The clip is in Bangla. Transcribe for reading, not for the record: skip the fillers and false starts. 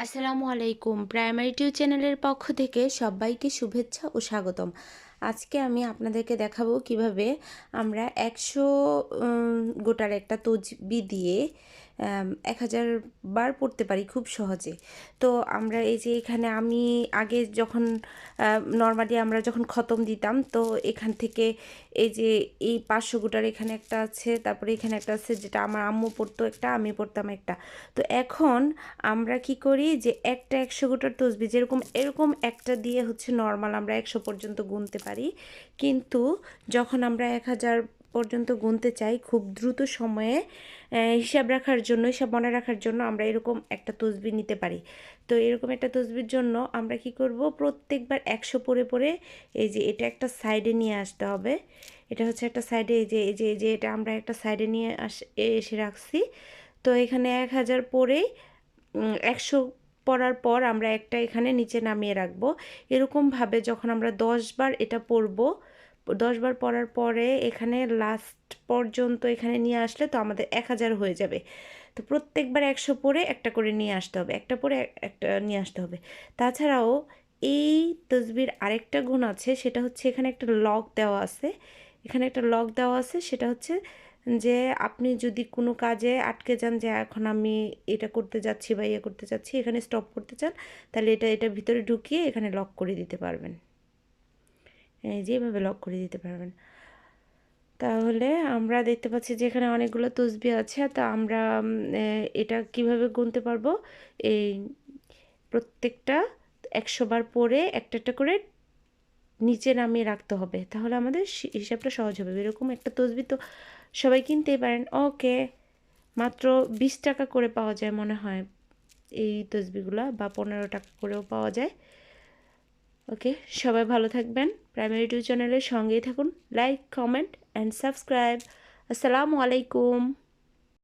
আসসালামু আলাইকুম। প্রাইমারি টিউব চ্যানেলের পক্ষ থেকে সবাইকে শুভেচ্ছা ও স্বাগতম। আজকে আমি আপনাদেরকে দেখাবো কিভাবে আমরা ১০০ গোটার একটা তসবিহ দিয়ে ১০০০ বার পড়তে পারি খুব সহজে। তো আমরা এই যে এখানে আমি আগে যখন নরমালি আমরা যখন খতম দিতাম, তো এখান থেকে এই যে এই ৫০০ গোটার এখানে একটা আছে, তারপরে এখানে একটা আছে যেটা আমার আম্মু পড়তো একটা, আমি পড়তাম একটা। তো এখন আমরা কি করি যে একটা ১০০ গোটার তসবিহ এরকম একটা দিয়ে হচ্ছে নরমাল আমরা ১০০ পর্যন্ত গুনতে পারি। কিন্তু যখন আমরা ১০০০ পর্যন্ত গুনতে চাই খুব দ্রুত সময়ে হিসাব মনে রাখার জন্য আমরা এরকম একটা তসবিহ নিতে পারি। তো এরকম একটা তসবির জন্য আমরা কি করব, প্রত্যেকবার ১০০ পড়ে পড়ে এই যে এটা একটা সাইডে নিয়ে আসতে হবে। এটা হচ্ছে একটা সাইডে, এই যে এটা আমরা একটা সাইডে নিয়ে এসে রাখছি। তো এখানে ১০০০ পড়েই ১০০ পড়ার পর আমরা একটা এখানে নিচে নামিয়ে রাখবো। এরকমভাবে যখন আমরা ১০ বার এটা পড়ব, ১০ বার পড়ার পরে এখানে লাস্ট পর্যন্ত এখানে নিয়ে আসলে তো আমাদের ১০০০ হয়ে যাবে। তো প্রত্যেকবার ১০০ পড়ে একটা করে নিয়ে আসতে হবে, একটা পড়ে একটা নিয়ে আসতে হবে। তাছাড়াও এই তসবির আরেকটা গুণ আছে, সেটা হচ্ছে এখানে একটা লক দেওয়া আছে। এখানে একটা লক দেওয়া আছে, সেটা হচ্ছে যে আপনি যদি কোনো কাজে আটকে যান, যে এখন আমি এটা করতে যাচ্ছি বা ইয়ে করতে যাচ্ছি, এখানে স্টপ করতে চান, তাহলে এটার ভিতরে ঢুকিয়ে এখানে লক করে দিতে পারবেন। যেভাবে লক করে দিতে পারবেন। তাহলে আমরা দেখতে পাচ্ছি যে এখানে অনেকগুলো তসবিহ আছে। তো আমরা এটা কিভাবে গুনতে পারবো, এই প্রত্যেকটা ১০০ বার পরে একটা একটা করে নিচে নামিয়ে রাখতে হবে, তাহলে আমাদের হিসাবটা সহজ হবে। এরকম একটা তসবিহ তো সবাই কিনতেই পারেন। ওকে, মাত্র ২০ টাকা করে পাওয়া যায় মনে হয় এই তসবিহগুলো, বা ১৫ টাকা করেও পাওয়া যায়। ওকে, সবাই ভালো থাকবেন, প্রাইমারি টিউব চ্যানেলের সঙ্গেই থাকুন। Like, comment and subscribe. আসসালামু আলাইকুম।